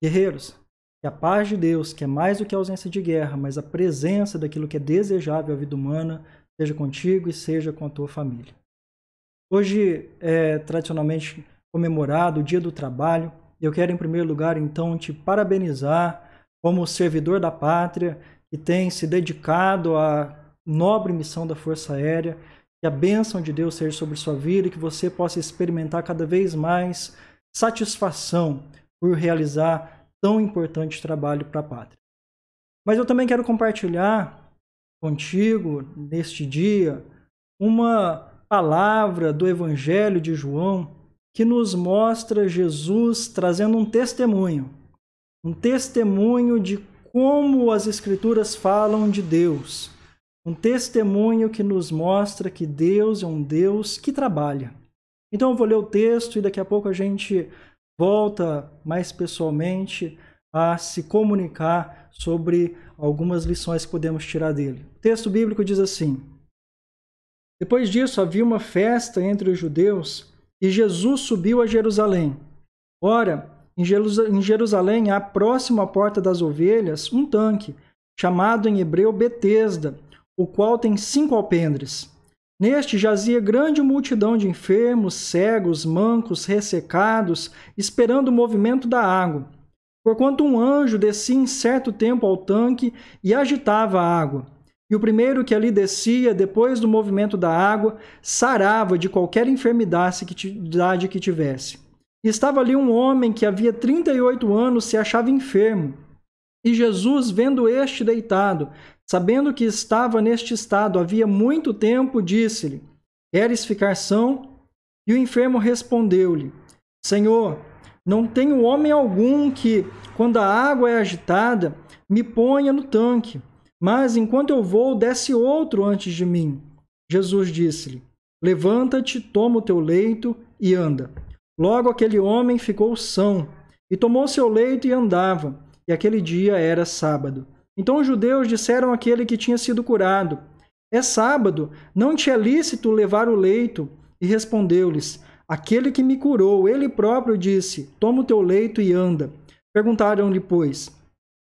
Guerreiros, que a paz de Deus, que é mais do que a ausência de guerra, mas a presença daquilo que é desejável à vida humana, seja contigo e seja com a tua família. Hoje é tradicionalmente comemorado o Dia do Trabalho. Eu quero, em primeiro lugar, então, te parabenizar como servidor da pátria que tem se dedicado à nobre missão da Força Aérea. Que a bênção de Deus seja sobre sua vida e que você possa experimentar cada vez mais satisfação por realizar tão importante trabalho para a pátria. Mas eu também quero compartilhar contigo, neste dia, uma palavra do Evangelho de João que nos mostra Jesus trazendo um testemunho de como as Escrituras falam de Deus, um testemunho que nos mostra que Deus é um Deus que trabalha. Então eu vou ler o texto e daqui a pouco a gente volta mais pessoalmente a se comunicar sobre algumas lições que podemos tirar dele. O texto bíblico diz assim: Depois disso havia uma festa entre os judeus e Jesus subiu a Jerusalém. Ora, em Jerusalém há próximo à porta das ovelhas um tanque, chamado em hebreu Betesda, o qual tem 5 alpendres. Neste jazia grande multidão de enfermos, cegos, mancos, ressecados, esperando o movimento da água. Porquanto um anjo descia em certo tempo ao tanque e agitava a água. E o primeiro que ali descia, depois do movimento da água, sarava de qualquer enfermidade que tivesse. E estava ali um homem que havia 38 anos se achava enfermo. E Jesus, vendo este deitado, sabendo que estava neste estado havia muito tempo, disse-lhe: Queres ficar são? E o enfermo respondeu-lhe: Senhor, não tenho homem algum que, quando a água é agitada, me ponha no tanque, mas enquanto eu vou, desce outro antes de mim. Jesus disse-lhe: Levanta-te, toma o teu leito e anda. Logo aquele homem ficou são, e tomou seu leito e andava, e aquele dia era sábado. Então os judeus disseram àquele que tinha sido curado: É sábado, não te é lícito levar o leito? E respondeu-lhes: Aquele que me curou, ele próprio disse: Toma o teu leito e anda. Perguntaram-lhe, pois: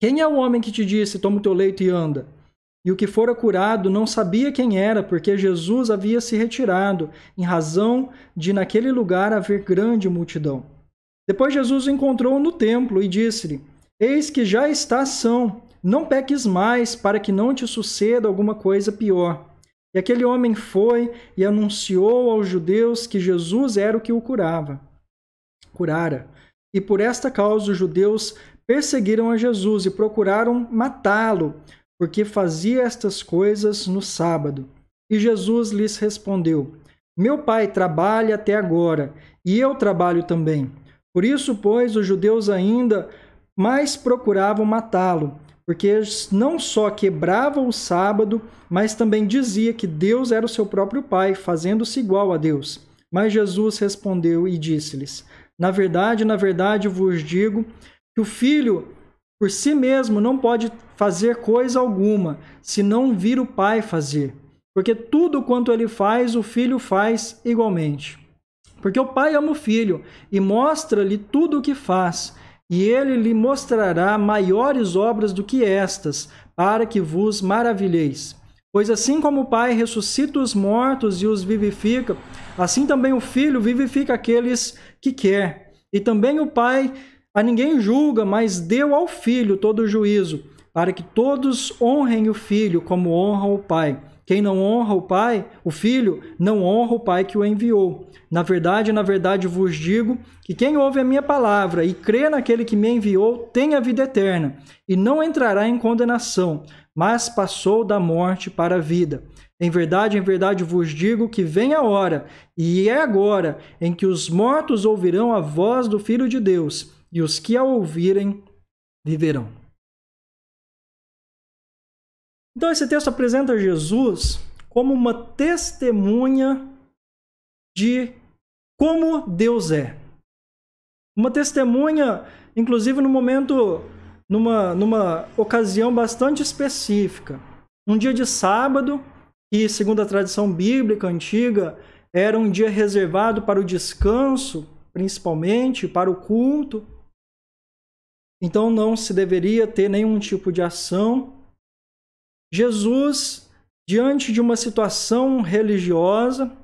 Quem é o homem que te disse: Toma o teu leito e anda? E o que fora curado não sabia quem era, porque Jesus havia se retirado, em razão de naquele lugar haver grande multidão. Depois Jesus o encontrou no templo e disse-lhe: Eis que já estás são, não peques mais, para que não te suceda alguma coisa pior. E aquele homem foi e anunciou aos judeus que Jesus era o que o curara. E por esta causa os judeus perseguiram a Jesus e procuraram matá-lo, porque fazia estas coisas no sábado. E Jesus lhes respondeu: Meu Pai trabalha até agora, e eu trabalho também. Por isso, pois, os judeus ainda mais procuravam matá-lo, porque não só quebrava o sábado, mas também dizia que Deus era o seu próprio Pai, fazendo-se igual a Deus. Mas Jesus respondeu e disse-lhes: na verdade, vos digo que o Filho por si mesmo não pode fazer coisa alguma, se não vir o Pai fazer. Porque tudo quanto ele faz, o Filho faz igualmente. Porque o Pai ama o Filho e mostra-lhe tudo o que faz, e ele lhe mostrará maiores obras do que estas, para que vos maravilheis. Pois assim como o Pai ressuscita os mortos e os vivifica, assim também o Filho vivifica aqueles que quer. E também o Pai a ninguém julga, mas deu ao Filho todo o juízo, para que todos honrem o Filho como honram o Pai. Quem não honra o Pai, o Filho, não honra o Pai que o enviou. Na verdade vos digo que quem ouve a minha palavra e crê naquele que me enviou tem a vida eterna, e não entrará em condenação, mas passou da morte para a vida. Em verdade vos digo que vem a hora, e é agora, em que os mortos ouvirão a voz do Filho de Deus, e os que a ouvirem viverão. Então esse texto apresenta Jesus como uma testemunha de como Deus é. Uma testemunha, inclusive no momento, numa ocasião bastante específica. Um dia de sábado, que segundo a tradição bíblica antiga, era um dia reservado para o descanso, principalmente para o culto. então não se deveria ter nenhum tipo de ação. Jesus, diante de uma situação religiosa,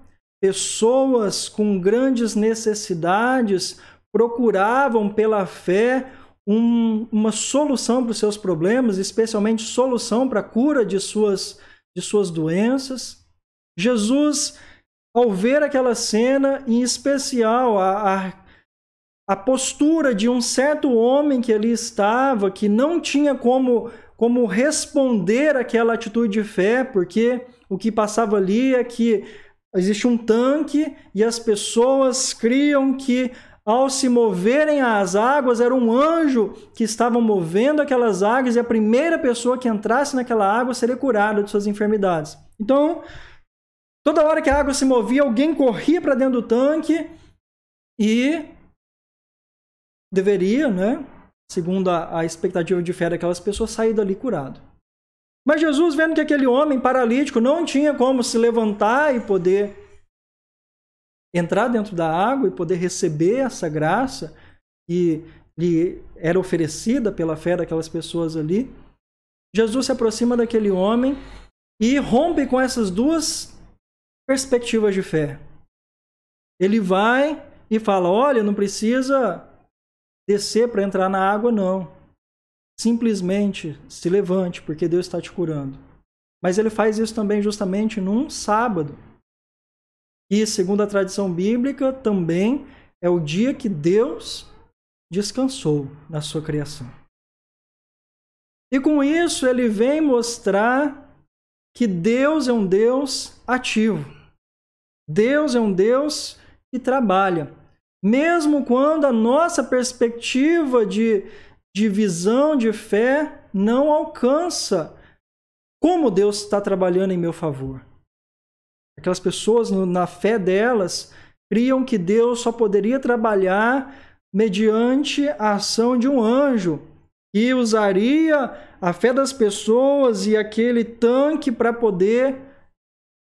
pessoas com grandes necessidades procuravam pela fé uma solução para os seus problemas, especialmente solução para a cura de suas doenças. Jesus, ao ver aquela cena, em especial a postura de um certo homem que ali estava, que não tinha como responder àquela atitude de fé, porque o que passava ali é que existe um tanque e as pessoas criam que ao se moverem as águas era um anjo que estava movendo aquelas águas e a primeira pessoa que entrasse naquela água seria curada de suas enfermidades. Então, toda hora que a água se movia, alguém corria para dentro do tanque e deveria, né, segundo a expectativa de fé daquelas pessoas, sair dali curado. Mas Jesus, vendo que aquele homem paralítico não tinha como se levantar e poder entrar dentro da água e poder receber essa graça que lhe era oferecida pela fé daquelas pessoas ali, Jesus se aproxima daquele homem e rompe com essas duas perspectivas de fé. Ele vai e fala: olha, não precisa descer para entrar na água, não. Simplesmente se levante, porque Deus está te curando. Mas ele faz isso também justamente num sábado. E, segundo a tradição bíblica, também é o dia que Deus descansou na sua criação. E com isso ele vem mostrar que Deus é um Deus ativo. Deus é um Deus que trabalha. Mesmo quando a nossa perspectiva de visão, de fé, não alcança como Deus está trabalhando em meu favor. Aquelas pessoas, na fé delas, criam que Deus só poderia trabalhar mediante a ação de um anjo, que usaria a fé das pessoas e aquele tanque para poder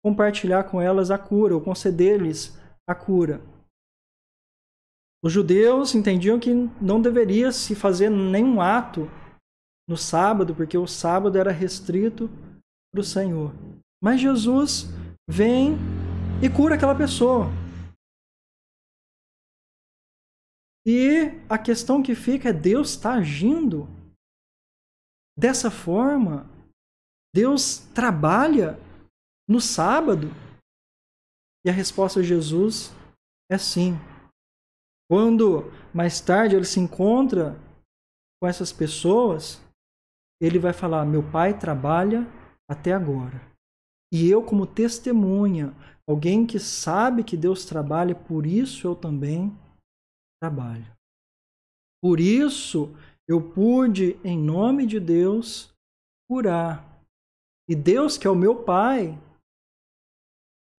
compartilhar com elas a cura, ou conceder-lhes a cura. Os judeus entendiam que não deveria se fazer nenhum ato no sábado, porque o sábado era restrito para o Senhor. Mas Jesus vem e cura aquela pessoa. E a questão que fica é: Deus está agindo dessa forma? Deus trabalha no sábado? E a resposta de Jesus é sim. Quando mais tarde ele se encontra com essas pessoas, ele vai falar: meu pai trabalha até agora. E eu, como testemunha, alguém que sabe que Deus trabalha, por isso eu também trabalho. Por isso eu pude, em nome de Deus, curar. E Deus, que é o meu Pai,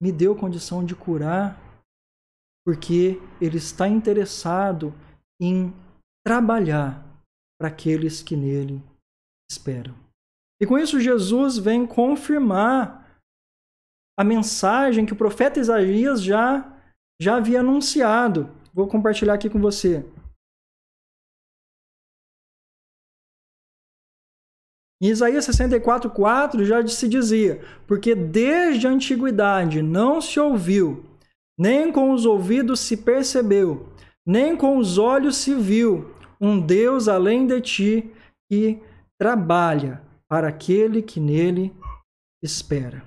me deu condição de curar, porque Ele está interessado em trabalhar para aqueles que nele esperam. E com isso Jesus vem confirmar a mensagem que o profeta Isaías já havia anunciado. Vou compartilhar aqui com você. Em Isaías 64:4 já se dizia: porque desde a antiguidade não se ouviu, nem com os ouvidos se percebeu, nem com os olhos se viu, um Deus além de ti que trabalha para aquele que nele espera.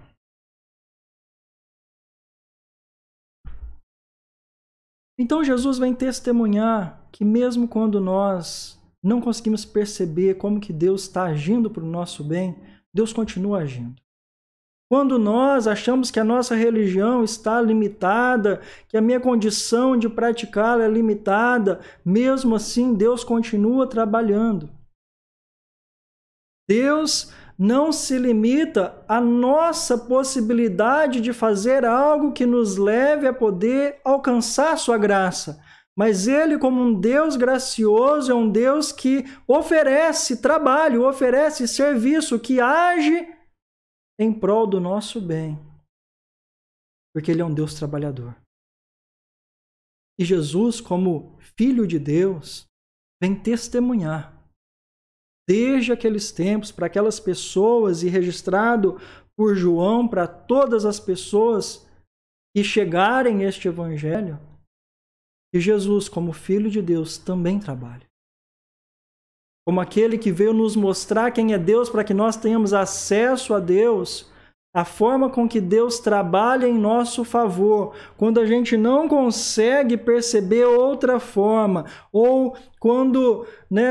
Então Jesus vem testemunhar que mesmo quando nós não conseguimos perceber como que Deus está agindo para o nosso bem, Deus continua agindo. Quando nós achamos que a nossa religião está limitada, que a minha condição de praticá-la é limitada, mesmo assim Deus continua trabalhando. Deus não se limita à nossa possibilidade de fazer algo que nos leve a poder alcançar sua graça. Mas Ele, como um Deus gracioso, é um Deus que oferece trabalho, oferece serviço, que age em prol do nosso bem. Porque Ele é um Deus trabalhador. E Jesus, como Filho de Deus, vem testemunhar desde aqueles tempos, para aquelas pessoas e registrado por João para todas as pessoas que chegarem a este evangelho, que Jesus, como Filho de Deus, também trabalha. Como aquele que veio nos mostrar quem é Deus para que nós tenhamos acesso a Deus, a forma com que Deus trabalha em nosso favor, quando a gente não consegue perceber outra forma, ou quando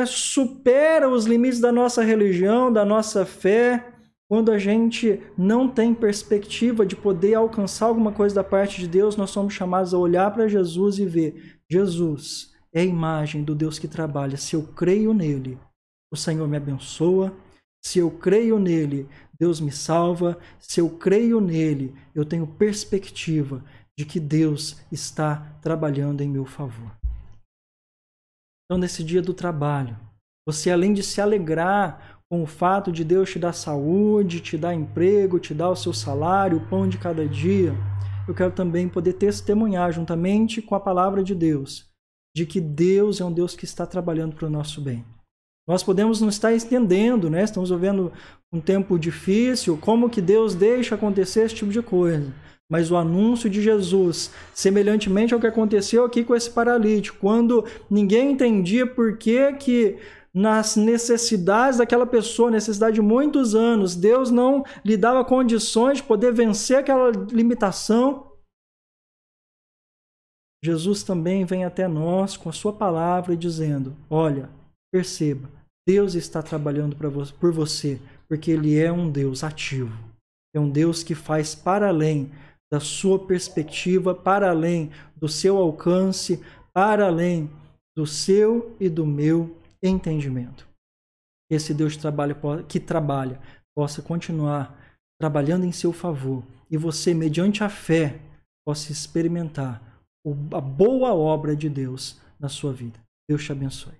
supera os limites da nossa religião, da nossa fé, quando a gente não tem perspectiva de poder alcançar alguma coisa da parte de Deus, nós somos chamados a olhar para Jesus e ver: Jesus é a imagem do Deus que trabalha. Se eu creio nele, o Senhor me abençoa. Se eu creio nele, Deus me salva. Se eu creio nele, eu tenho perspectiva de que Deus está trabalhando em meu favor. Então, nesse dia do trabalho, você, além de se alegrar com o fato de Deus te dar saúde, te dar emprego, te dar o seu salário, o pão de cada dia, eu quero também poder testemunhar, juntamente com a palavra de Deus, de que Deus é um Deus que está trabalhando para o nosso bem. Nós podemos não estar entendendo, estamos vivendo um tempo difícil, como que Deus deixa acontecer esse tipo de coisa. Mas o anúncio de Jesus, semelhantemente ao que aconteceu aqui com esse paralítico, quando ninguém entendia por que nas necessidades daquela pessoa, necessidade de muitos anos, Deus não lhe dava condições de poder vencer aquela limitação. Jesus também vem até nós com a sua palavra dizendo: olha, perceba, Deus está trabalhando por você, porque Ele é um Deus ativo. É um Deus que faz para além da sua perspectiva, para além do seu alcance, para além do seu e do meu entendimento. Esse Deus que trabalha possa continuar trabalhando em seu favor e você, mediante a fé, possa experimentar a boa obra de Deus na sua vida. Deus te abençoe.